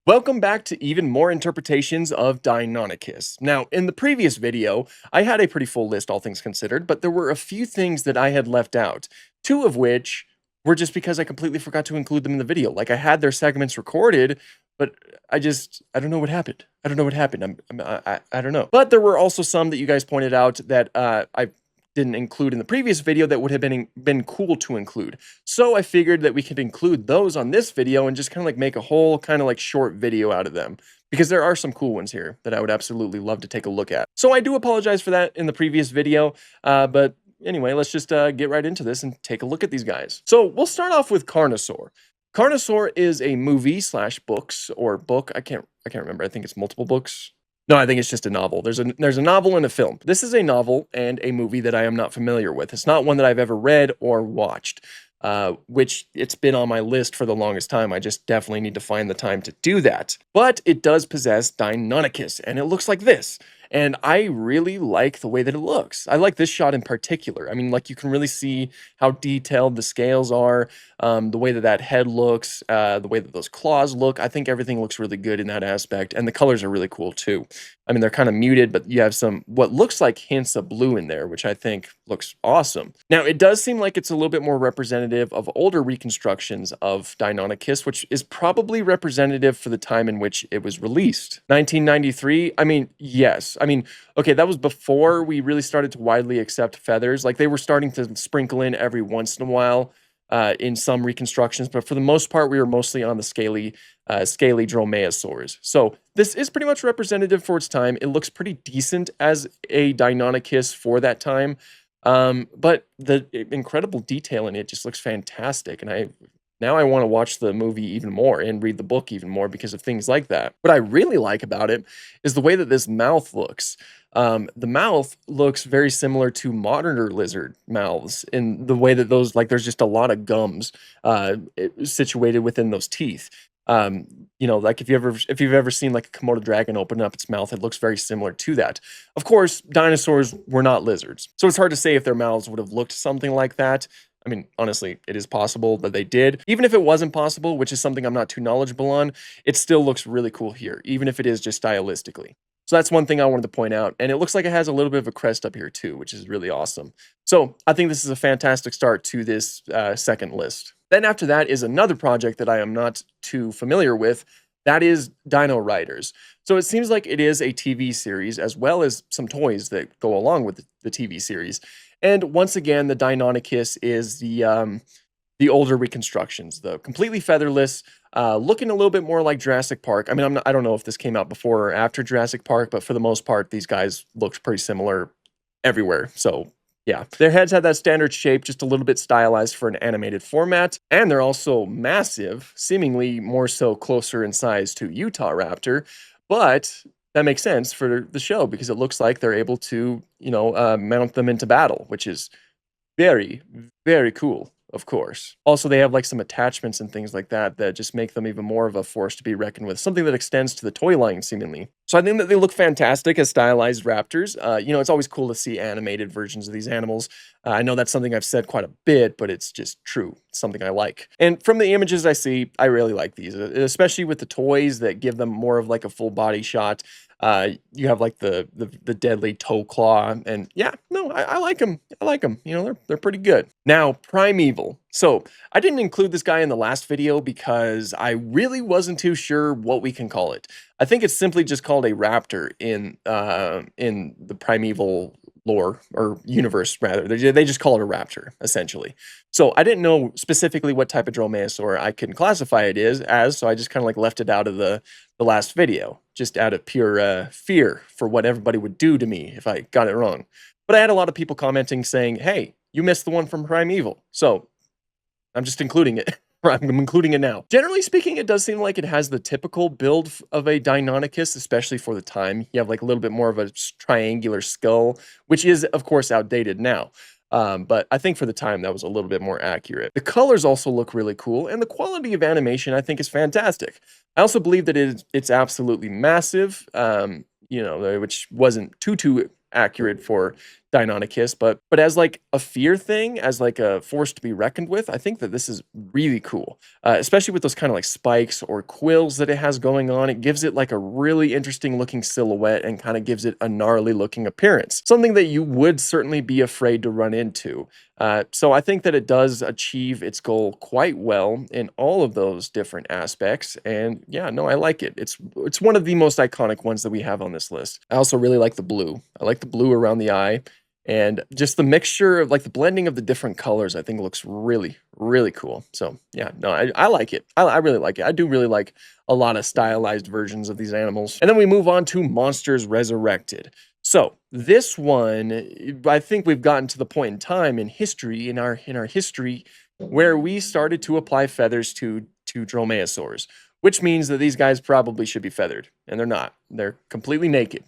Welcome back to even more interpretations of Deinonychus. Now, in the previous video, I had a pretty full list, all things considered, but there were a few things that I had left out, two of which were just because I completely forgot to include them in the video. Like, I had their segments recorded, but I don't know what happened. I don't know what happened. I don't know. But there were also some that you guys pointed out that I didn't include in the previous video that would have been cool to include. So I figured that we could include those on this video and just kind of like make a whole kind of like short video out of them, because there are some cool ones here that I would absolutely love to take a look at. So I do apologize for that in the previous video, but anyway, let's just get right into this and take a look at these guys. So we'll start off with Carnosaur. Carnosaur is a movie slash books or book. I can't remember. I think it's multiple books. No, I think it's just a novel. There's a novel and a film. This is a novel and a movie that I am not familiar with. It's not one that I've ever read or watched, which it's been on my list for the longest time. I just definitely need to find the time to do that. But it does possess Deinonychus, and it looks like this. And I really like the way that it looks. I like this shot in particular. I mean, like, you can really see how detailed the scales are, the way that that head looks, the way that those claws look. I think everything looks really good in that aspect, and the colors are really cool too. I mean, they're kind of muted, but you have some what looks like hints of blue in there, which I think looks awesome. Now, it does seem like it's a little bit more representative of older reconstructions of Deinonychus, which is probably representative for the time in which it was released. 1993, I mean, yes. I mean, okay, that was before we really started to widely accept feathers. Like, they were starting to sprinkle in every once in a while in some reconstructions, but for the most part, we were mostly on the scaly dromaeosaurs. So this is pretty much representative for its time. It looks pretty decent as a Deinonychus for that time, but the incredible detail in it just looks fantastic, and now I want to watch the movie even more and read the book even more because of things like that. What I really like about it is the way that this mouth looks. The mouth looks very similar to moderner lizard mouths in the way that those, like, there's just a lot of gums situated within those teeth. You know, like, if you've ever seen like a Komodo dragon open up its mouth, it looks very similar to that. Of course, dinosaurs were not lizards, so it's hard to say if their mouths would have looked something like that. I mean, honestly, it is possible that they did. Even if it wasn't possible, which is something I'm not too knowledgeable on, it still looks really cool here, even if it is just stylistically. So that's one thing I wanted to point out. And it looks like it has a little bit of a crest up here too, which is really awesome. So I think this is a fantastic start to this second list. Then after that is another project that I am not too familiar with. That is Dino Riders. So it seems like it is a TV series as well as some toys that go along with the TV series. And once again, the Deinonychus is the older reconstructions, the completely featherless, looking a little bit more like Jurassic Park. I mean, I don't know if this came out before or after Jurassic Park, but for the most part, these guys looked pretty similar everywhere. So yeah, their heads had that standard shape, just a little bit stylized for an animated format, and they're also massive, seemingly more so closer in size to Utah Raptor, but that makes sense for the show because it looks like they're able to, you know, mount them into battle, which is very, very cool, of course. Also, they have like some attachments and things like that that just make them even more of a force to be reckoned with, something that extends to the toy line, seemingly. So I think that they look fantastic as stylized raptors. You know, it's always cool to see animated versions of these animals. I know that's something I've said quite a bit, but it's just true. It's something I like. And from the images I see, I really like these, especially with the toys that give them more of like a full body shot. You have like the deadly toe claw, and yeah, no, I like them. I like them. You know, they're pretty good. Now, Primeval. So I didn't include this guy in the last video because I really wasn't too sure what we can call it. I think it's simply just called a raptor in the Primeval lore or universe, rather. They just call it a raptor, essentially. So I didn't know specifically what type of dromaeosaur I can classify it as, so I just kind of like left it out of the last video, just out of pure fear for what everybody would do to me if I got it wrong. But I had a lot of people commenting saying, hey, you missed the one from Primeval. So I'm just including it. I'm including it now. Generally speaking, it does seem like it has the typical build of a Deinonychus, especially for the time. You have like a little bit more of a triangular skull, which is, of course, outdated now. But I think for the time that was a little bit more accurate. The colors also look really cool, and the quality of animation I think is fantastic. I also believe that it's absolutely massive, you know, which wasn't too accurate for Deinonychus, but as like a fear thing, as like a force to be reckoned with, I think that this is really cool, especially with those kind of like spikes or quills that it has going on. It gives it like a really interesting looking silhouette and kind of gives it a gnarly looking appearance, something that you would certainly be afraid to run into. So I think that it does achieve its goal quite well in all of those different aspects. And yeah, no, I like it. It's one of the most iconic ones that we have on this list. I also really like the blue. I like the blue around the eye. And just the mixture of like the blending of the different colors, I think looks really, really cool. So yeah, no, I like it. I really like it. I do really like a lot of stylized versions of these animals. And then we move on to Monsters Resurrected. So this one, I think we've gotten to the point in time in history, in our history, where we started to apply feathers to dromaeosaurs, which means that these guys probably should be feathered, and they're not. They're completely naked.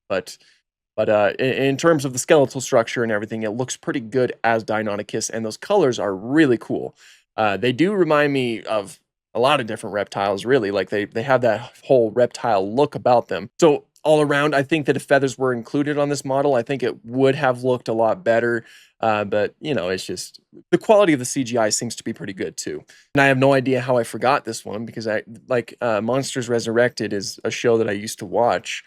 But in terms of the skeletal structure and everything, it looks pretty good as Deinonychus, and those colors are really cool. They do remind me of a lot of different reptiles, really. Like they have that whole reptile look about them. So all around, I think that if feathers were included on this model, I think it would have looked a lot better. But you know, it's just the quality of the CGI seems to be pretty good too. And I have no idea how I forgot this one because I like Monsters Resurrected is a show that I used to watch.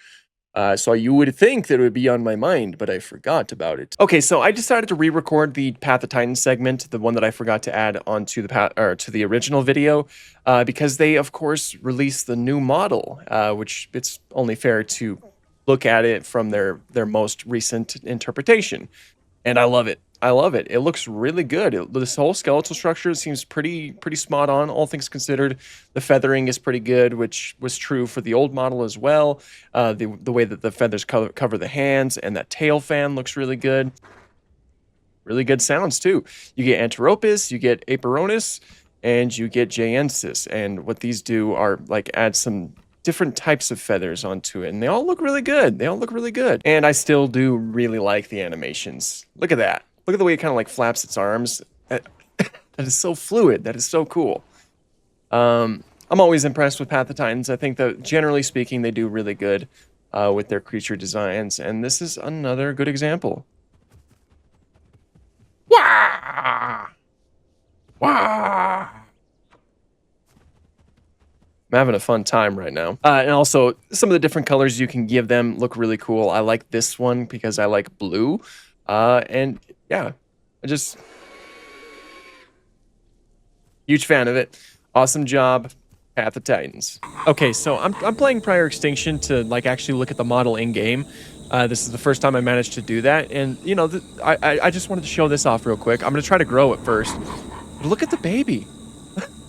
So you would think that it would be on my mind, but I forgot about it. Okay, so I decided to re-record the Path of Titans segment, the one that I forgot to add onto to the original video, because they of course released the new model, which it's only fair to look at it from their most recent interpretation. And I love it. I love it. It looks really good. This whole skeletal structure seems pretty spot on, all things considered. The feathering is pretty good, which was true for the old model as well. The way that the feathers cover the hands and that tail fan looks really good. Really good sounds too. You get Anteropus, you get Aperonus, and you get Jaensis. And what these do are like add some different types of feathers onto it, and they all look really good. They all look really good. And I still do really like the animations. Look at that. Look at the way it kind of like flaps its arms. That is so fluid. That is so cool. I'm always impressed with Path of Titans. I think that generally speaking, they do really good with their creature designs, and this is another good example. Wah! Wah! I'm having a fun time right now. And also, some of the different colors you can give them look really cool. I like this one because I like blue. And yeah, huge fan of it. Awesome job, Path of Titans. Okay, so I'm playing Prior Extinction to like actually look at the model in game. This is the first time I managed to do that, and you know, I just wanted to show this off real quick. I'm gonna try to grow it first. But look at the baby.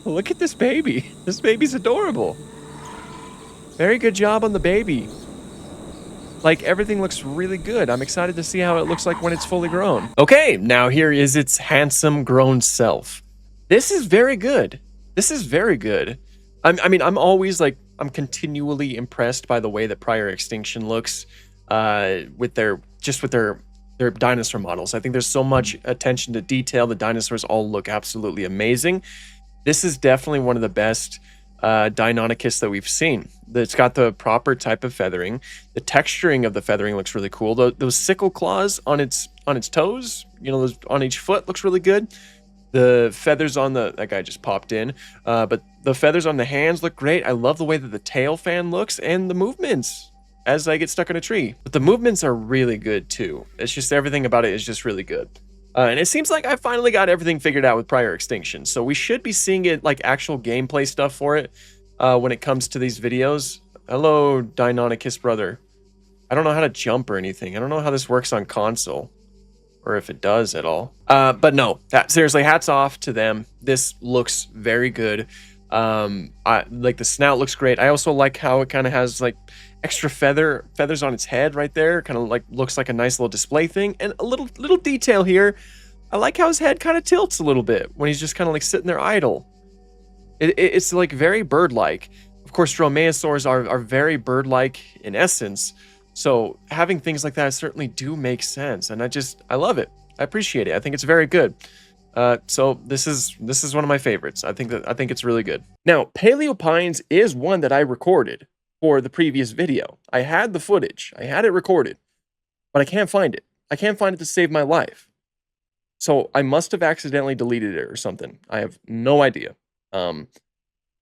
Look at this baby. This baby's adorable. Very good job on the baby. Like, everything looks really good. I'm excited to see how it looks like when it's fully grown. Okay, now here is its handsome grown self. This is very good. This is very good. I mean, I'm always like, I'm continually impressed by the way that Prior Extinction looks with their dinosaur models. I think there's so much attention to detail. The dinosaurs all look absolutely amazing. This is definitely one of the best Deinonychus that we've seen. It's got the proper type of feathering. The texturing of the feathering looks really cool. Those sickle claws on its toes, you know, those on each foot looks really good. The feathers on that guy just popped in, but the feathers on the hands look great. I love the way that the tail fan looks and the movements as I get stuck in a tree. But the movements are really good too. It's just everything about it is just really good. And it seems like I finally got everything figured out with Prior Extinction. So we should be seeing it like actual gameplay stuff for it when it comes to these videos. Hello, Deinonychus brother. I don't know how to jump or anything. I don't know how this works on console. Or if it does at all. But no, seriously, hats off to them. This looks very good. Like the snout looks great. I also like how it kind of has like extra feathers on its head right there. Kind of like looks like a nice little display thing. And a little detail here. I like how his head kind of tilts a little bit when he's just kind of like sitting there idle. It's like very bird-like. Of course, dromaeosaurs are very bird-like in essence. So having things like that certainly do make sense, and I love it. I appreciate it. I think it's very good. So this is one of my favorites. I think it's really good. Now, Paleopines is one that I recorded for the previous video. I had the footage. I had it recorded. but I can't find it. I can't find it to save my life. So I must have accidentally deleted it or something. I have no idea. Um,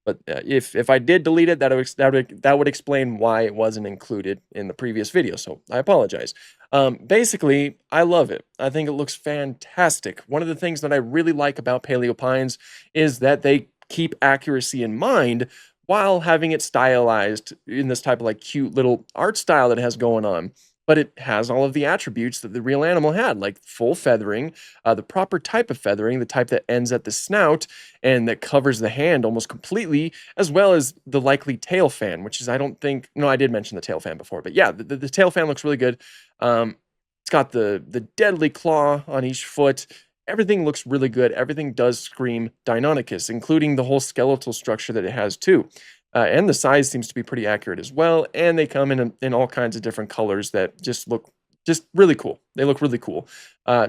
but if I did delete it, that would explain why it wasn't included in the previous video. So I apologize. Basically, I love it. I think it looks fantastic. One of the things that I really like about Paleopines is that they keep accuracy in mind while having it stylized in this type of like cute little art style that it has going on. But it has all of the attributes that the real animal had, like full feathering, the proper type of feathering, the type that ends at the snout and that covers the hand almost completely, as well as the likely tail fan, which is, I don't think, no, I did mention the tail fan before, but yeah, the tail fan looks really good. It's got the deadly claw on each foot. Everything looks really good. Everything does scream Deinonychus, including the whole skeletal structure that it has too. And the size seems to be pretty accurate as well. And they come in all kinds of different colors that just look just really cool. They look really cool.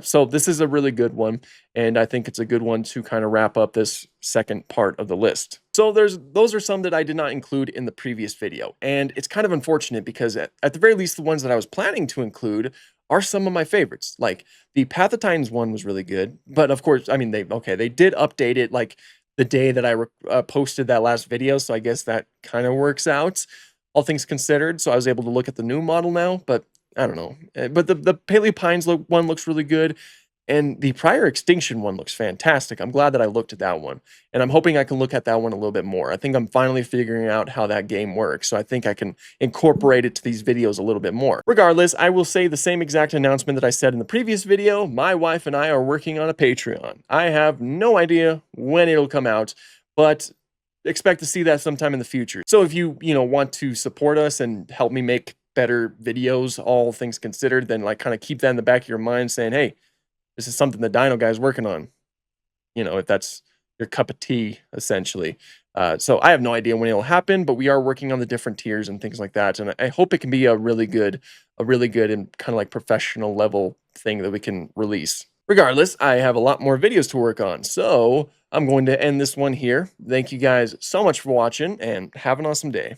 So this is a really good one, and I think it's a good one to kind of wrap up this second part of the list. So those are some that I did not include in the previous video, and it's kind of unfortunate because at the very least, the ones that I was planning to include are some of my favorites. Like the Pathotines one was really good, but of course, I mean they did update it like the day that I posted that last video, so I guess that kind of works out, all things considered. So I was able to look at the new model now, but I don't know. But the Paleopines one looks really good, and the prior extinction one looks fantastic. I'm glad that I looked at that one, and I'm hoping I can look at that one a little bit more. I think I'm finally figuring out how that game works, so I think I can incorporate it to these videos a little bit more. Regardless, I will say the same exact announcement that I said in the previous video. My wife and I are working on a Patreon. I have no idea when it'll come out, but expect to see that sometime in the future. So if you want to support us and help me make better videos, all things considered, then like kind of keep that in the back of your mind saying, hey, this is something the Dino guy's working on. If that's your cup of tea, essentially. So I have no idea when it'll happen, but we are working on the different tiers and things like that. And I hope it can be a really good and kind of like professional level thing that we can release. Regardless, I have a lot more videos to work on. So I'm going to end this one here. Thank you guys so much for watching and have an awesome day.